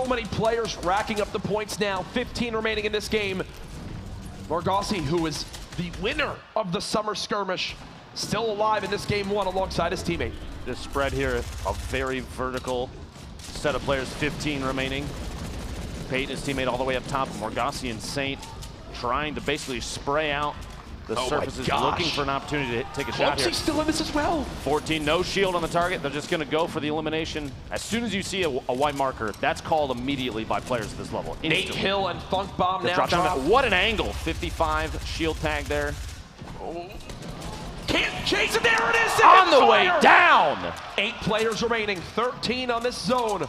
so many players racking up the points now. 15 remaining in this game. Morgassi, who is the winner of the summer skirmish, still alive in this game one alongside his teammate. This spread here, a very vertical set of players, 15 remaining. Peyton, his teammate, all the way up top. Morgassi and Saint trying to basically spray out the surfaces, looking for an opportunity to take a shot here. Cloakzy's still in this as well. 14, no shield on the target. They're just going to go for the elimination. As soon as you see a white marker, that's called immediately by players at this level. Nate Hill and Funk Bomb now drop. What an angle. 55 shield tag there. Oh. Can't chase it. There it is. On the way down. 8 players remaining. 13 on this zone.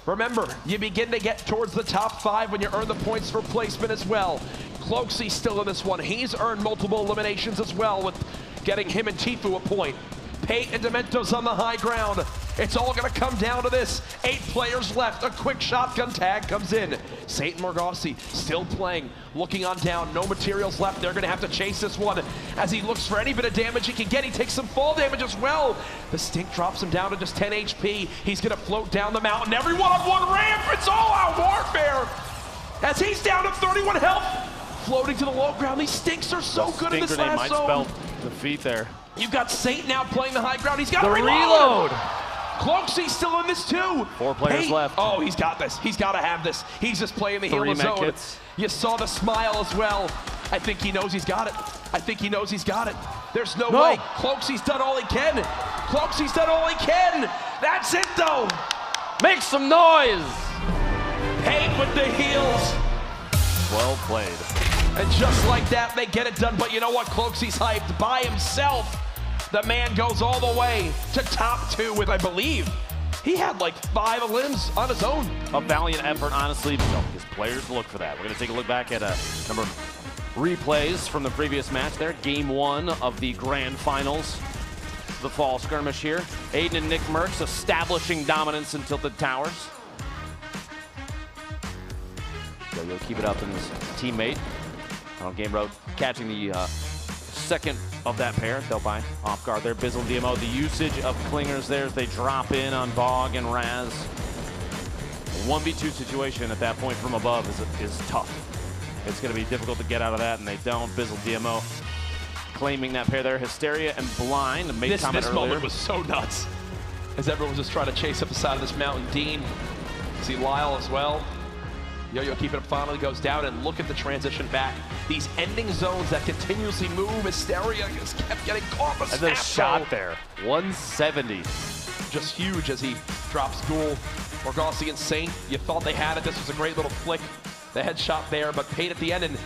Remember, you begin to get towards the top 5 when you earn the points for placement as well. Cloakzy's still in this one. He's earned multiple eliminations as well, with getting him and Tfue a point. Pate and Demento's on the high ground. It's all gonna come down to this. 8 players left. A quick shotgun tag comes in. Saint and Morgassi still playing, looking on down. No materials left. They're gonna have to chase this one as he looks for any bit of damage he can get. He takes some fall damage as well. The stink drops him down to just 10 HP. He's gonna float down the mountain. Everyone on one ramp. It's all out warfare as he's down to 31 health. Floating to the low ground. These stinks are so good in this last zone. Might spell defeat there. You've got Saint now playing the high ground. He's got to reload. Cloakzy's still in this too. 4 players left. Oh, he's got this. He's got to have this. He's just playing the healer zone. Kits. You saw the smile as well. I think he knows he's got it. I think he knows he's got it. There's no way. Cloakzy's done all he can. Cloakzy's done all he can. That's it though. Make some noise. Pate with the heals. Well played. And just like that, they get it done. But you know what? Cloakzy's hyped by himself. The man goes all the way to top 2 with, I believe, he had like 5 limbs on his own. A valiant effort, honestly, because players look for that. We're going to take a look back at a number of replays from the previous match there. Game 1 of the grand finals, the fall skirmish here. Aiden and Nick Merckx establishing dominance in Tilted Towers. You'll keep it up in his teammate. On Game Road, catching the second of that pair. They'll buy off guard there. Bizzle DMO, the usage of clingers there as they drop in on Bog and Raz. A 1v2 situation at that point from above is tough. It's going to be difficult to get out of that, and they don't. Bizzle DMO claiming that pair there. Hysteria and Blind. This moment was so nuts as everyone was just trying to chase up the side of this mountain. Dean, see Lyle as well. Yo-Yo keeping it finally goes down, and look at the transition back. These ending zones that continuously move. Hysteria just kept getting caught. And then shot there. 170. Just huge as he drops Ghoul. Morgassi and Saint, you thought they had it. This was a great little flick. The headshot there, but Pate at the end. And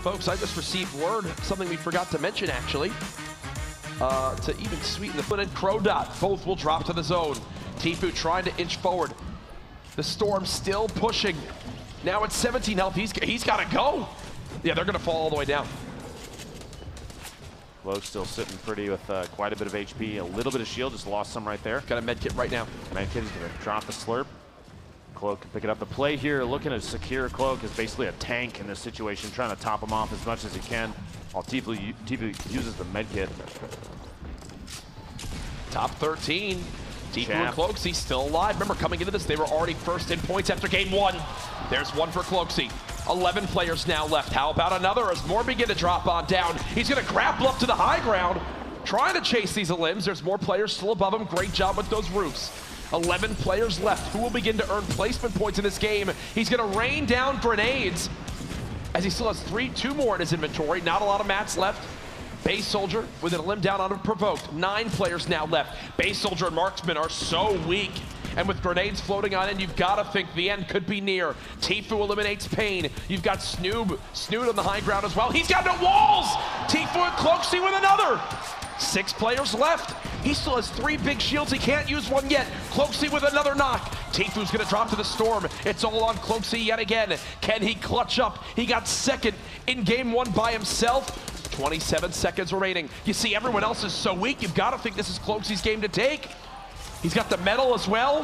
folks, I just received word, something we forgot to mention actually, to even sweeten the foot. And Crodot, both will drop to the zone. Tfue trying to inch forward. The Storm still pushing. Now at 17 health, he's got to go. Yeah, they're going to fall all the way down. Lowe's still sitting pretty with quite a bit of HP, a little bit of shield, just lost some right there. Got a med kit right now. Med kit is going to drop the slurp. Cloak can pick it up. The play here, looking to secure Cloak, is basically a tank in this situation, trying to top him off as much as he can, while Tfue uses the med kit. Top 13. Tfue and Cloakzy still alive. Remember, coming into this, they were already first in points after game 1. There's one for Cloakzy. 11 players now left. How about another as more begin to drop on down? He's going to grapple up to the high ground, trying to chase these limbs. There's more players still above him. Great job with those roofs. 11 players left. Who will begin to earn placement points in this game? He's going to rain down grenades as he still has 2 more in his inventory. Not a lot of mats left. Base Soldier with a limb down unprovoked. 9 players now left. Base Soldier and Marksman are so weak. And with grenades floating on in, you've got to think the end could be near. Tfue eliminates Pain. You've got Snood on the high ground as well. He's got no walls! Tfue and Cloakzy with another. 6 players left. He still has 3 big shields. He can't use one yet. Cloakzy with another knock. Tfue's gonna drop to the Storm. It's all on Cloakzy yet again. Can he clutch up? He got second in game 1 by himself. 27 seconds remaining. You see, everyone else is so weak. You've got to think this is Cloakzy's game to take. He's got the medal as well.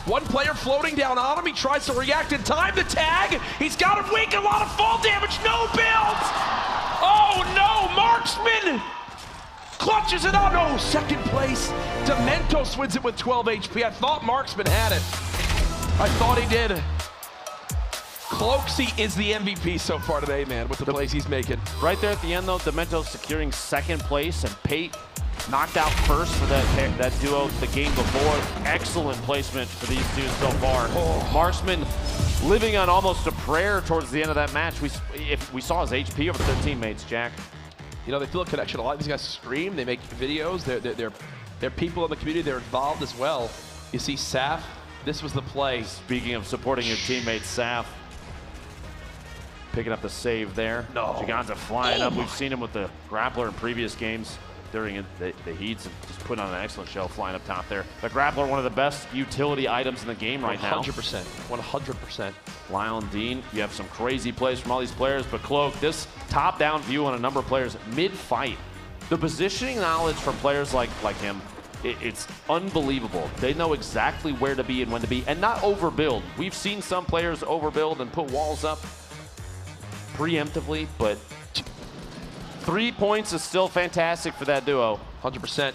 1 player floating down on him. He tries to react in time. The tag. He's got him weak. A lot of fall damage. No builds. Oh no, Marksman clutches it out. Oh, second place. Dementos wins it with 12 HP. I thought Marksman had it. I thought he did. Cloakzy is the MVP so far today, man, with the plays he's making. Right there at the end, though, Demento securing second place, and Pate knocked out first for that duo the game before. Excellent placement for these two so far. Oh. Marksman living on almost a prayer towards the end of that match. If we saw his HP over their teammates, Jack. You know, they feel a connection. A lot of these guys stream, they make videos, they're people in the community, they're involved as well. You see Saf, this was the play. Speaking of supporting your teammates, Saf picking up the save there. No. Giganza flying up. We've seen him with the grappler in previous games during the heats, and just putting on an excellent show flying up top there. The grappler, one of the best utility items in the game right now. 100%, 100%. Lyle and Dean, you have some crazy plays from all these players, but Cloak, this top-down view on a number of players mid-fight. The positioning knowledge from players like him, it's unbelievable. They know exactly where to be and when to be, and not overbuild. We've seen some players overbuild and put walls up preemptively, but 3 points is still fantastic for that duo. 100%.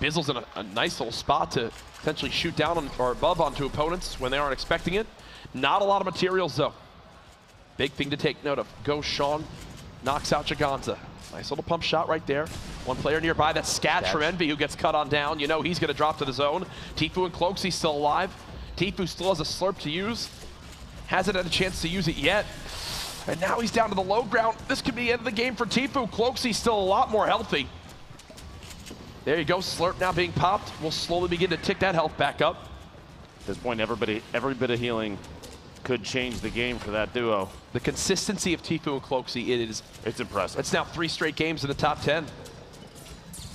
Bizzle's in a nice little spot to potentially shoot down on, or above onto opponents when they aren't expecting it. Not a lot of materials, though. Big thing to take note of. Go Sean, knocks out Giganza. Nice little pump shot right there. One player nearby, that's Skatch from Envy, who gets cut on down. You know he's going to drop to the zone. Tfue and Cloakzy still alive. Tfue still has a slurp to use. Hasn't had a chance to use it yet. And now he's down to the low ground. This could be the end of the game for Tfue. Cloakzy's still a lot more healthy. There you go, slurp now being popped. We'll slowly begin to tick that health back up. At this point, every bit of healing could change the game for that duo. The consistency of Tfue and Cloakzy, it's impressive. It's now 3 straight games in the top 10.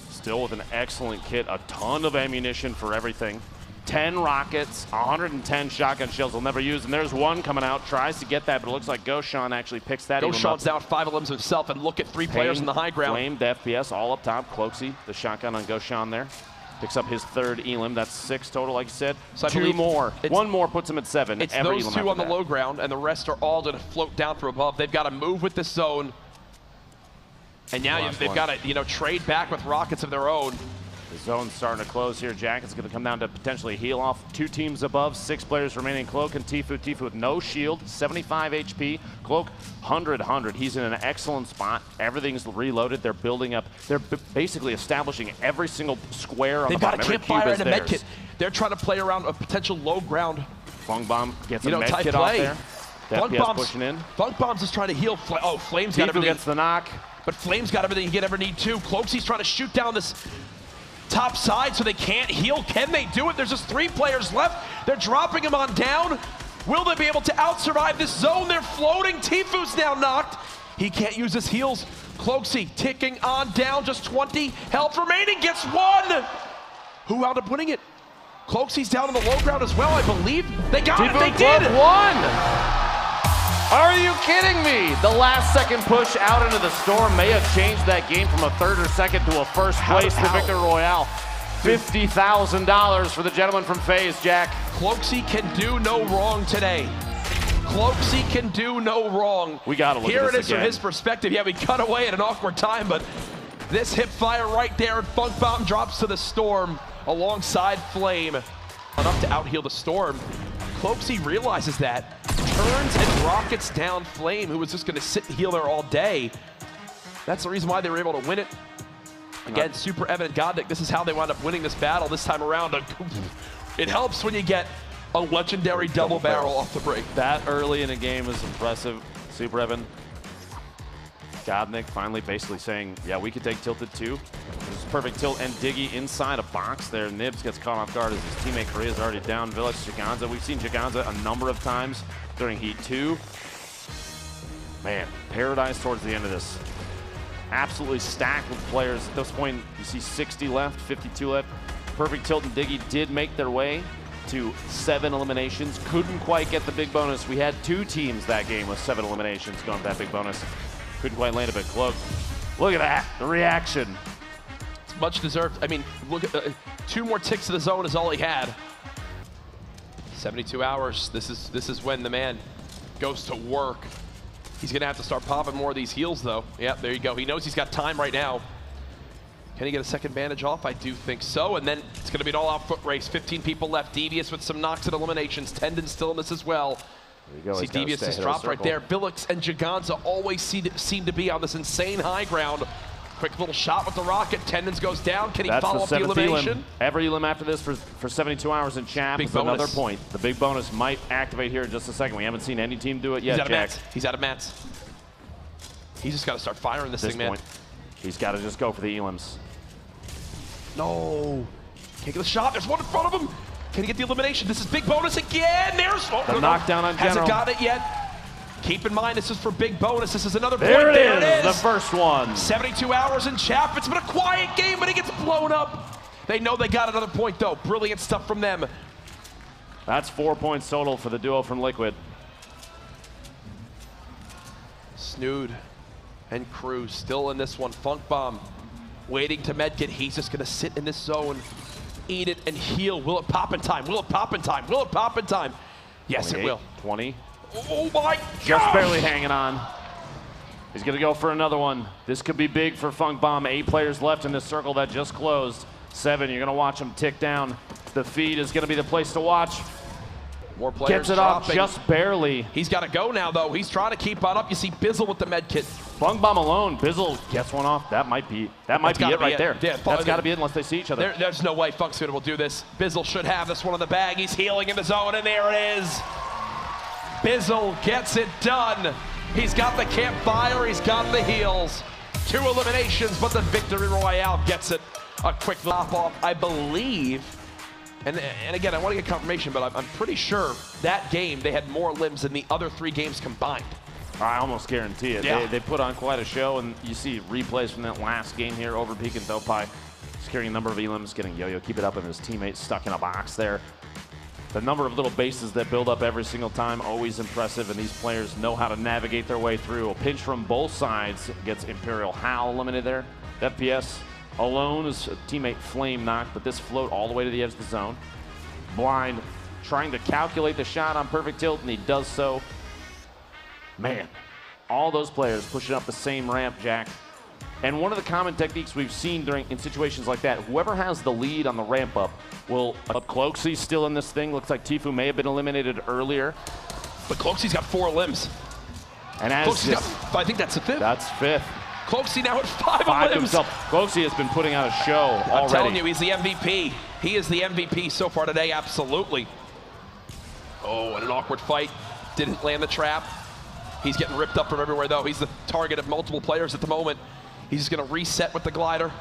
Still with an excellent kit, a ton of ammunition for everything. 10 rockets, 110 shotgun shells they'll never use, and there's one coming out, tries to get that, but it looks like Goshan actually picks that. Goshan's down 5 limbs himself, and look at 3 players in the high ground. Flamed FPS all up top. Cloakzy, the shotgun on Goshan there. Picks up his 3rd elim. That's 6 total, like you said. So I 2 more. 1 more puts him at 7. It's those 2 on the low ground, and the rest are all going to float down from above. They've got to move with this zone. And now they've got to, trade back with rockets of their own. The zone's starting to close here, Jack. It's going to come down to potentially heal off. 2 teams above, 6 players remaining. Cloak and Tfue. Tfue with no shield, 75 HP. Cloak, 100. He's in an excellent spot. Everything's reloaded. They're building up. They're basically establishing every single square on the bottom. They've got a campfire and a med kit. They're trying to play around a potential low ground. Funk Bomb gets a med kit off there. Funk Bomb's pushing in. Funk Bomb's is trying to heal. Flame's got everything. Tfue gets the knock. But Flame's got everything you could ever need too. Cloakzy's trying to shoot down this top side so they can't heal. Can they do it? There's just 3 players left. They're dropping him on down. Will they be able to out-survive this zone? They're floating. Tfue's now knocked. He can't use his heals. Cloakzy ticking on down. Just 20 health remaining. Gets 1. Who wound up winning it? Cloakzy's down on the low ground as well, I believe. They got it. They did. 1. Are you kidding me? The last second push out into the storm may have changed that game from a 3rd or 2nd to a 1st place to Victor Royale. $50,000 for the gentleman from FaZe, Jack. Cloakzy can do no wrong today. Cloakzy can do no wrong. We got to look Here at this it is again. From his perspective. Yeah, we cut away at an awkward time, but this hip fire right there, and Funk Bomb drops to the storm alongside Flame. Enough to out-heal the storm. Cloakzy realizes that, turns and rockets down Flame, who was just going to sit and heal there all day. That's the reason why they were able to win it. Again, super evident Godnik, this is how they wound up winning this battle this time around. It helps when you get a legendary double barrel off the break. That early in a game is impressive. Super Evan. Godnik finally basically saying, yeah, we could take tilted too. This is perfect tilt, and Diggy inside a box there. Nibs gets caught off guard as his teammate Korea's already down. Village Giganza. We've seen Giganza a number of times during Heat 2. Man, paradise towards the end of this. Absolutely stacked with players. At this point, you see 60 left, 52 left. Perfect tilt and Diggy did make their way to 7 eliminations. Couldn't quite get the big bonus. We had 2 teams that game with 7 eliminations going for that big bonus. Couldn't quite land a bit close. Look at that, the reaction. It's much deserved. I mean, look at 2 more ticks to the zone is all he had. 72 hours. This is when the man goes to work. He's gonna have to start popping more of these heals though. Yep, there you go. He knows he's got time right now. Can he get a second bandage off? I do think so. And then it's going to be an all-out foot race. 15 people left. Devious with some knocks and eliminations. Tendon still in this as well. There you go. See, Devious just dropped right there. Billix and Giganza always seem to be on this insane high ground. Quick little shot with the rocket. Tendons goes down. Can he follow up the elimination? Elim. Every elim after this for 72 hours in Chap is another point. The big bonus might activate here in just a second. We haven't seen any team do it yet, Jack. He's out of mats. He's just got to start firing this thing, man. He's got to just go for the elims. No. Can't get the shot. There's one in front of him. Can he get the elimination? This is big bonus again. There's the knockdown on General. Hasn't got it yet. Keep in mind, this is for big bonus. This is another point. There it is. The first one. 72 hours in Chap. It's been a quiet game, but it gets blown up. They know they got another point, though. Brilliant stuff from them. That's 4 points total for the duo from Liquid. Snood and Cruz still in this one. Funk Bomb waiting to medkit. He's just going to sit in this zone, eat it, and heal. Will it pop in time? Will it pop in time? Will it pop in time? Yes, it will. 20. Oh my God! Just barely hanging on. He's gonna go for another one. This could be big for Funk Bomb. 8 players left in this circle that just closed. 7, you're gonna watch them tick down. The feed is gonna be the place to watch. More players Gets it dropping. off just barely. He's gotta go now though. He's trying to keep on up. You see Bizzle with the med kit. Funk Bomb alone, Bizzle gets one off. That might be it right there. Yeah, that's gotta be it unless they see each other. There's no way Funk Scooter will do this. Bizzle should have this one in the bag. He's healing in the zone, and there it is. Bizzle gets it done. He's got the campfire, he's got the heals. 2 eliminations, but the victory royale gets it. A quick lop off, I believe. And again, I want to get confirmation, but I'm pretty sure that game they had more limbs than the other 3 games combined. I almost guarantee it. Yeah. They put on quite a show, and you see replays from that last game here over Peak and Thopai. Securing a number of elims, getting Yo-Yo keep it up, and his teammates stuck in a box there. The number of little bases that build up every single time, always impressive, and these players know how to navigate their way through. A pinch from both sides gets Imperial Howl eliminated there. FPS alone is a teammate Flame knocked, but this float all the way to the edge of the zone. Blind trying to calculate the shot on perfect tilt, and he does so. Man, all those players pushing up the same ramp, Jack. And one of the common techniques we've seen in situations like that, whoever has the lead on the ramp up will, Cloakzy's still in this thing. Looks like Tfue may have been eliminated earlier. But Cloakzy's got 4 limbs. And as I think that's the 5th. That's 5th. Cloakzy now at 5 limbs. Himself. Cloakzy has been putting out a show already. I'm telling you, he's the MVP. He is the MVP so far today, absolutely. Oh, and an awkward fight. Didn't land the trap. He's getting ripped up from everywhere, though. He's the target of multiple players at the moment. He's just going to reset with the glider.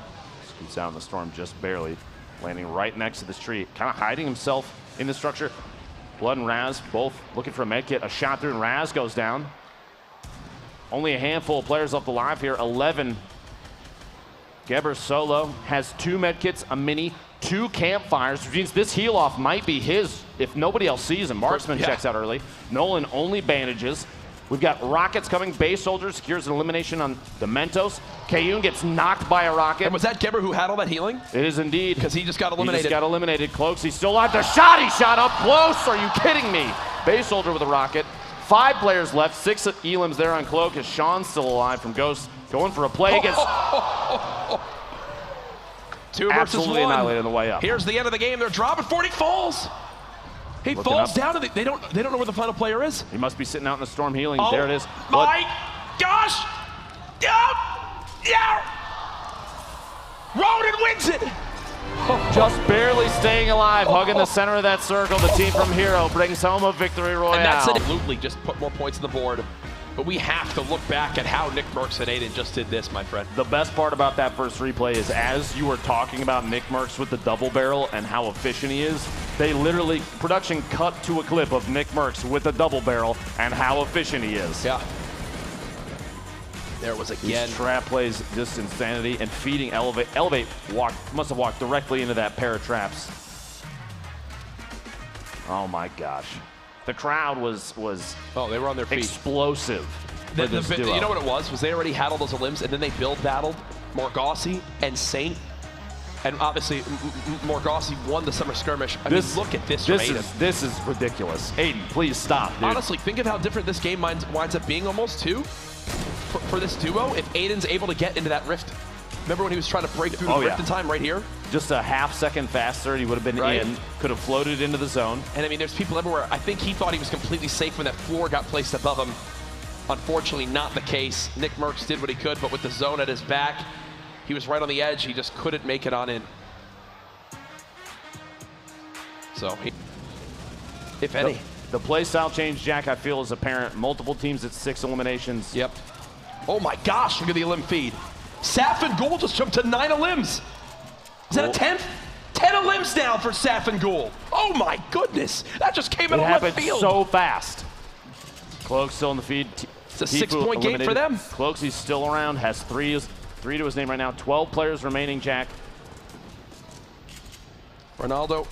Scoots out in the storm just barely, landing right next to this tree, kind of hiding himself in the structure. Blood and Raz both looking for a medkit. A shot through and Raz goes down. Only a handful of players left alive here, 11. Geber solo has 2 medkits, a mini, 2 campfires, which means this heal off might be his if nobody else sees him. Marksman checks out early. Nolan only bandages. We've got rockets coming. Base Soldier secures an elimination on the Mentos. Kayun gets knocked by a rocket. And was that Geber who had all that healing? It is indeed. Because he just got eliminated. He just got eliminated. Cloakzy's still alive. The shot, he shot up close. Are you kidding me? Base Soldier with a rocket. 5 players left. 6 elims there on Cloak as Sean's still alive from Ghost. Going for a play against... 2 versus 1. Absolutely annihilated on the way up. Here's the end of the game. They're dropping 40 falls. He falls down, and they don't know where the final player is. He must be sitting out in the storm healing. Oh, there it is. My gosh! Yeah! Ronan wins it! Just barely staying alive, hugging the center of that circle. The team from Hero brings home a victory royale. And that's absolutely just put more points on the board. But we have to look back at how Nick Merckx and Aiden just did this, my friend. The best part about that first replay is as you were talking about Nick Merckx with the double barrel and how efficient he is, they literally, production cut to a clip of Nick Merckx with the double barrel and how efficient he is. Yeah. There was again. These trap plays, just insanity, and feeding Elevate. Elevate must have walked directly into that pair of traps. Oh my gosh. The crowd was oh, they were on their feet. Explosive. You know what it was? Was they already had all those limbs, and then they build battled Morgasi and Saint. And obviously, Morgasi won the Summer Skirmish. I mean, look at this from Aiden. This is ridiculous. Aiden, please stop, dude. Honestly, think of how different this game winds up being almost, too, for this duo, if Aiden's able to get into that rift. Remember when he was trying to break through the rift in time right here? Just a half second faster, and he would have been in, could have floated into the zone. And I mean, there's people everywhere. I think he thought he was completely safe when that floor got placed above him. Unfortunately, not the case. Nick Merckx did what he could, but with the zone at his back, he was right on the edge. He just couldn't make it on in. So, if any. The play style change, Jack, I feel is apparent. Multiple teams at 6 eliminations. Yep. Oh my gosh, look at the elim feed. Saf and Ghoul just jumped to 9 elims. Is that a 10th? 10 elims now for Saf and Ghoul. Oh my goodness, that just came out of left field. It happened so fast. Cloak still in the feed. It's a 6-point game for them. Cloaksy's still around, has three to his name right now. 12 players remaining, Jack. Ronaldo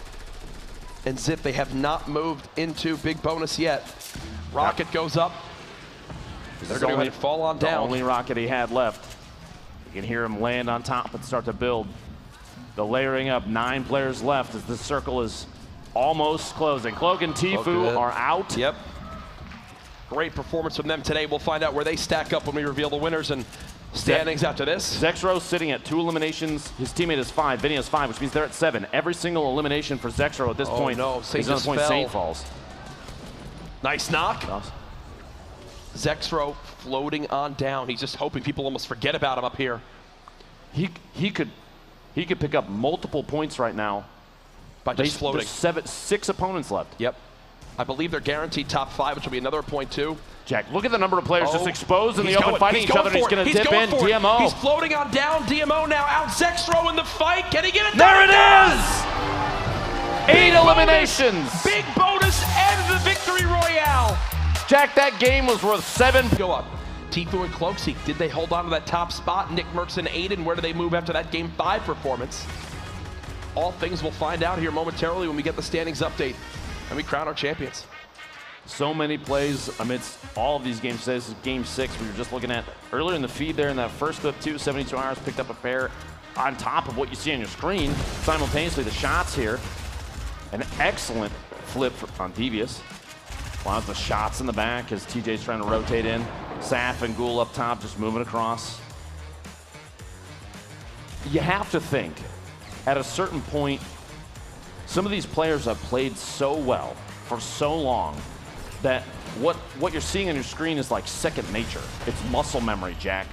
and Zip, they have not moved into big bonus yet. Rocket goes up. They're going to fall on down. The only rocket he had left. You can hear him land on top and start to build. The layering up, 9 players left as the circle is almost closing. Cloak and Tfue are out. Yep. Great performance from them today. We'll find out where they stack up when we reveal the winners and standings after this. Zexro sitting at 2 eliminations. His teammate is 5. Vinny has 5, which means they're at 7. Every single elimination for Zexro at this point. No, is another point Saint falls. Nice knock. Zexro floating on down. He's just hoping people almost forget about him up here. He could pick up multiple points right now by just floating. There's 6 opponents left. Yep. I believe they're guaranteed top 5, which will be another point too. Jack, look at the number of players just exposed in the open fighting each other. He's going to dip in. DMO. He's floating on down. DMO now out. Zexro in the fight. Can he get it there done? There it is! 8 eliminations. Big bonus and the victory royale. Jack, that game was worth 7. Go up. Tfue and Cloakzy, did they hold on to that top spot? Nick Merckx and Aiden, where do they move after that Game 5 performance? All things we'll find out here momentarily when we get the standings update and we crown our champions. So many plays amidst all of these games. This is Game 6 we were just looking at earlier in the feed there in that first clip too. 72 hours picked up a pair on top of what you see on your screen. Simultaneously, the shots here. An excellent flip on Devious. Allows the shots in the back as TJ's trying to rotate in. Saf and Ghoul up top just moving across. You have to think, at a certain point, some of these players have played so well for so long that what you're seeing on your screen is like second nature. It's muscle memory, Jack.